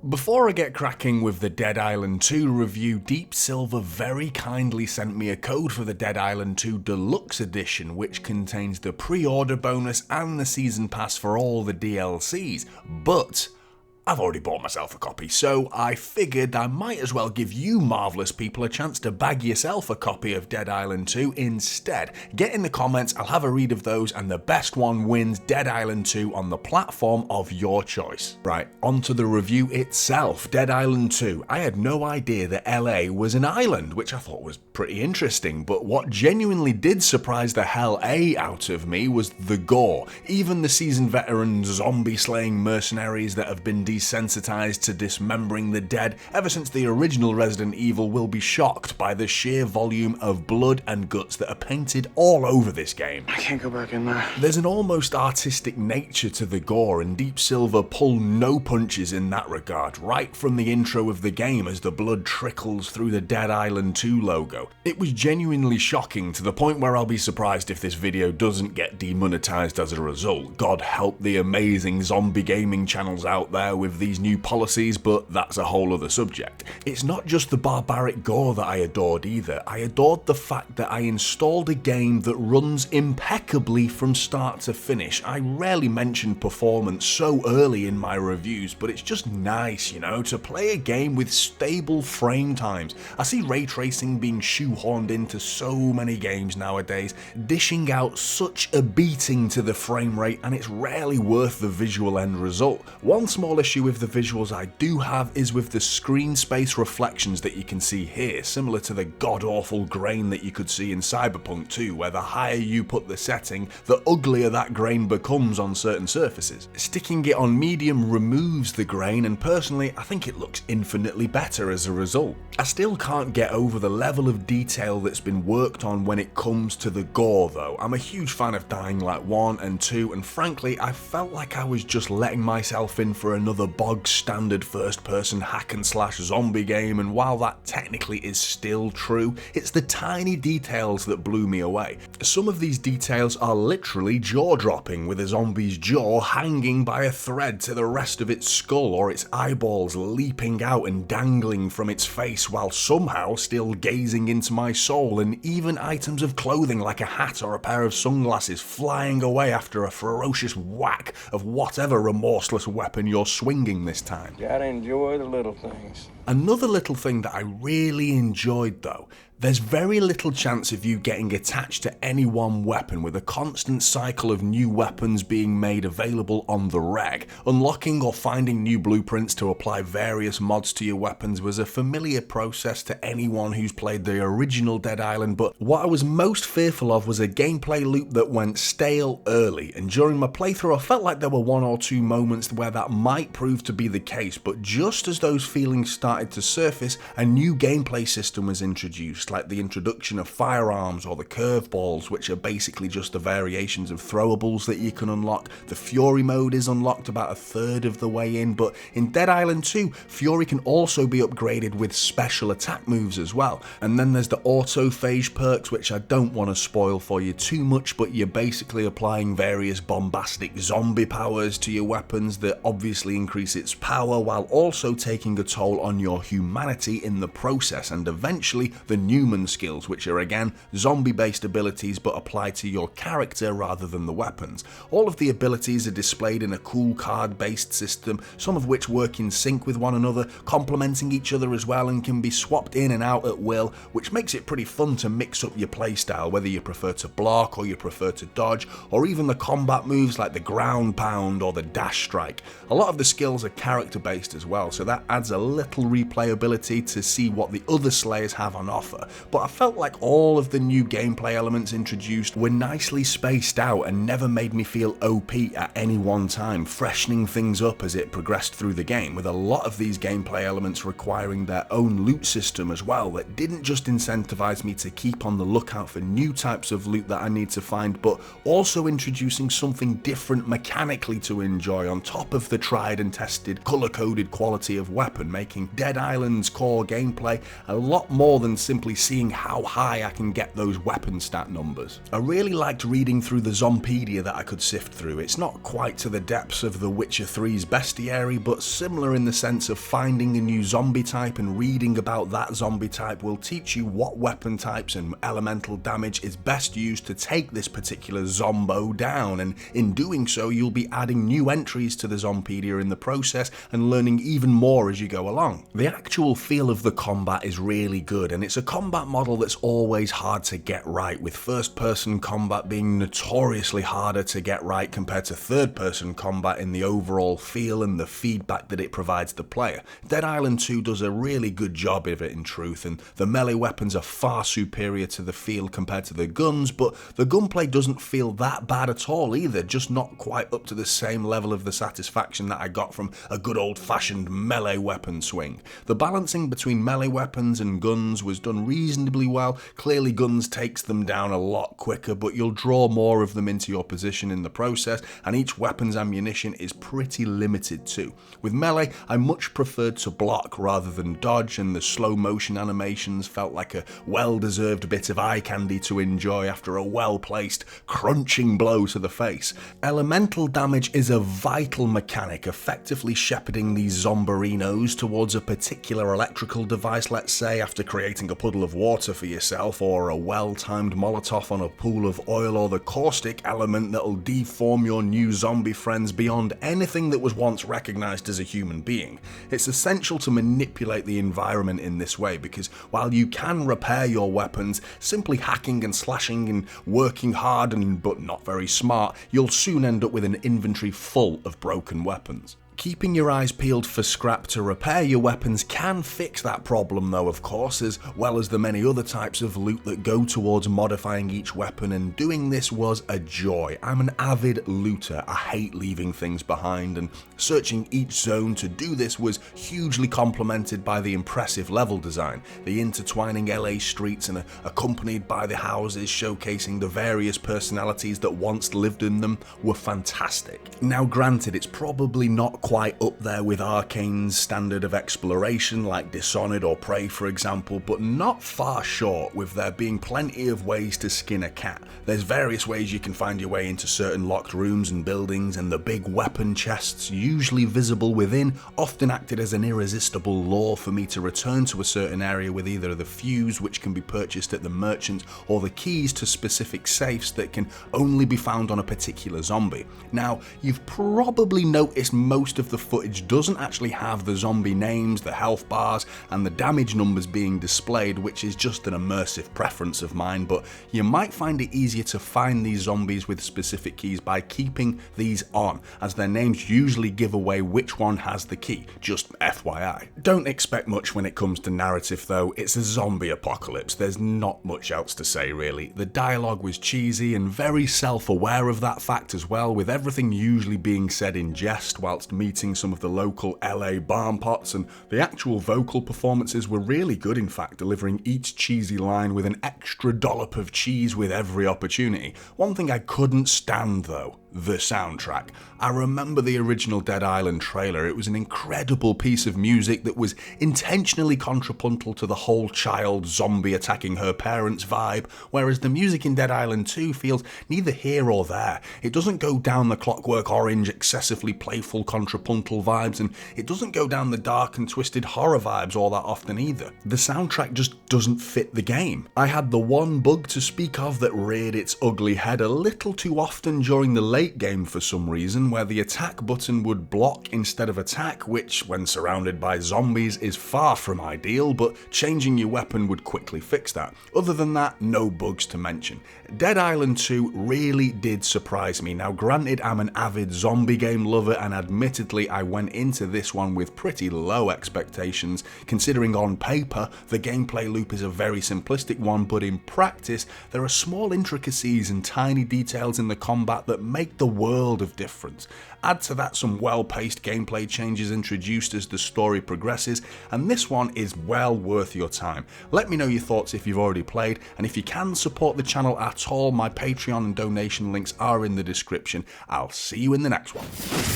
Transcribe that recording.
Before I get cracking with the Dead Island 2 review, Deep Silver very kindly sent me a code for the Dead Island 2 Deluxe Edition, which contains the pre-order bonus and the season pass for all the DLCs, but I've already bought myself a copy, so I figured I might as well give you marvellous people a chance to bag yourself a copy of Dead Island 2 instead. Get in the comments, I'll have a read of those, and the best one wins Dead Island 2 on the platform of your choice. Right, onto the review itself. Dead Island 2. I had no idea that LA was an island, which I thought was pretty interesting, but what genuinely did surprise the hell out of me was the gore. Even the seasoned veteran zombie-slaying mercenaries that have been desensitized to dismembering the dead ever since the original Resident Evil will be shocked by the sheer volume of blood and guts that are painted all over this game. I can't go back in there. There's an almost artistic nature to the gore, and Deep Silver pull no punches in that regard, right from the intro of the game as the blood trickles through the Dead Island 2 logo. It was genuinely shocking to the point where I'll be surprised if this video doesn't get demonetized as a result. God help the amazing zombie gaming channels out there with these new policies, but that's a whole other subject. It's not just the barbaric gore that I adored either. I adored the fact that I installed a game that runs impeccably from start to finish. I rarely mention performance so early in my reviews, but it's just nice, you know, to play a game with stable frame times. I see ray tracing being shoehorned into so many games nowadays, dishing out such a beating to the frame rate, and it's rarely worth the visual end result. One small issue with the visuals I do have is with the screen space reflections that you can see here, similar to the god-awful grain that you could see in Cyberpunk 2, where the higher you put the setting, the uglier that grain becomes on certain surfaces. Sticking it on medium removes the grain, and personally I think it looks infinitely better as a result. I still can't get over the level of detail that's been worked on when it comes to the gore though. I'm a huge fan of Dying Light 1 and 2, and frankly I felt like I was just letting myself in for another bog standard first person hack and slash zombie game, and while that technically is still true, it's the tiny details that blew me away. Some of these details are literally jaw dropping, with a zombie's jaw hanging by a thread to the rest of its skull, or its eyeballs leaping out and dangling from its face while somehow still gazing into my soul, and even items of clothing like a hat or a pair of sunglasses flying away after a ferocious whack of whatever remorseless weapon you're swinging this time. Gotta enjoy the little things. Another little thing that I really enjoyed though, there's very little chance of you getting attached to any one weapon, with a constant cycle of new weapons being made available on the reg. Unlocking or finding new blueprints to apply various mods to your weapons was a familiar process to anyone who's played the original Dead Island, but what I was most fearful of was a gameplay loop that went stale early, and during my playthrough I felt like there were one or two moments where that might prove to be the case, but just as those feelings started to surface, a new gameplay system was introduced, like the introduction of firearms or the curveballs, which are basically just the variations of throwables that you can unlock. The Fury mode is unlocked about a third of the way in, but in Dead Island 2, Fury can also be upgraded with special attack moves as well. And then there's the autophage perks, which I don't want to spoil for you too much, but you're basically applying various bombastic zombie powers to your weapons that obviously increase its power while also taking a toll on your humanity in the process, and eventually the Newman skills, which are again zombie-based abilities but applied to your character rather than the weapons. All of the abilities are displayed in a cool card-based system, some of which work in sync with one another, complementing each other as well, and can be swapped in and out at will, which makes it pretty fun to mix up your playstyle, whether you prefer to block or you prefer to dodge, or even the combat moves like the ground pound or the dash strike. A lot of the skills are character-based as well, so that adds a little replayability to see what the other Slayers have on offer, but I felt like all of the new gameplay elements introduced were nicely spaced out and never made me feel OP at any one time, freshening things up as it progressed through the game, with a lot of these gameplay elements requiring their own loot system as well that didn't just incentivize me to keep on the lookout for new types of loot that I need to find, but also introducing something different mechanically to enjoy on top of the tried and tested color-coded quality of weapon, making Dead Island's core gameplay a lot more than simply actually seeing how high I can get those weapon stat numbers. I really liked reading through the Zompedia that I could sift through. It's not quite to the depths of The Witcher 3's bestiary, but similar in the sense of finding a new zombie type and reading about that zombie type will teach you what weapon types and elemental damage is best used to take this particular zombo down, and in doing so you'll be adding new entries to the Zompedia in the process and learning even more as you go along. The actual feel of the combat is really good, and it's a combat model that's always hard to get right, with first person combat being notoriously harder to get right compared to third person combat in the overall feel and the feedback that it provides the player. Dead Island 2 does a really good job of it in truth, and the melee weapons are far superior to the feel compared to the guns, but the gunplay doesn't feel that bad at all either, just not quite up to the same level of the satisfaction that I got from a good old fashioned melee weapon swing. The balancing between melee weapons and guns was done reasonably well. Clearly guns takes them down a lot quicker, but you'll draw more of them into your position in the process, and each weapon's ammunition is pretty limited too. With melee, I much preferred to block rather than dodge, and the slow motion animations felt like a well-deserved bit of eye candy to enjoy after a well-placed, crunching blow to the face. Elemental damage is a vital mechanic, effectively shepherding these zombarinos towards a particular electrical device, let's say, after creating a puddle of water for yourself, or a well-timed Molotov on a pool of oil, or the caustic element that'll deform your new zombie friends beyond anything that was once recognized as a human being. It's essential to manipulate the environment in this way, because while you can repair your weapons, simply hacking and slashing and working hard but not very smart, you'll soon end up with an inventory full of broken weapons. Keeping your eyes peeled for scrap to repair your weapons can fix that problem though, of course, as well as the many other types of loot that go towards modifying each weapon, and doing this was a joy. I'm an avid looter, I hate leaving things behind, and searching each zone to do this was hugely complemented by the impressive level design. The intertwining LA streets and accompanied by the houses showcasing the various personalities that once lived in them were fantastic. Now granted, it's probably not quite up there with Arcane's standard of exploration like Dishonored or Prey for example, but not far short, with there being plenty of ways to skin a cat. There's various ways you can find your way into certain locked rooms and buildings, and the big weapon chests, usually visible within, often acted as an irresistible lure for me to return to a certain area with either the fuse, which can be purchased at the merchant, or the keys to specific safes that can only be found on a particular zombie. Now, you've probably noticed most of the footage doesn't actually have the zombie names, the health bars, and the damage numbers being displayed, which is just an immersive preference of mine, but you might find it easier to find these zombies with specific keys by keeping these on, as their names usually give away which one has the key, just FYI. Don't expect much when it comes to narrative though, it's a zombie apocalypse, there's not much else to say really. The dialogue was cheesy and very self-aware of that fact as well, with everything usually being said in jest whilst meeting some of the local LA barn pots, and the actual vocal performances were really good, in fact, delivering each cheesy line with an extra dollop of cheese with every opportunity. One thing I couldn't stand though, the soundtrack. I remember the original Dead Island trailer. It was an incredible piece of music that was intentionally contrapuntal to the whole child zombie attacking her parents vibe, whereas the music in Dead Island 2 feels neither here or there. It doesn't go down the Clockwork Orange excessively playful contrapuntal vibes, and it doesn't go down the dark and twisted horror vibes all that often either. The soundtrack just doesn't fit the game. I had the one bug to speak of that reared its ugly head a little too often during the late game for some reason, where the attack button would block instead of attack, which when surrounded by zombies is far from ideal, but changing your weapon would quickly fix that. Other than that, no bugs to mention. Dead Island 2 really did surprise me. Now granted, I'm an avid zombie game lover, and admittedly I went into this one with pretty low expectations, considering on paper the gameplay loop is a very simplistic one, but in practice there are small intricacies and tiny details in the combat that make the world of difference. Add to that some well-paced gameplay changes introduced as the story progresses, and this one is well worth your time. Let me know your thoughts if you've already played, and if you can support the channel at all, my Patreon and donation links are in the description. I'll see you in the next one.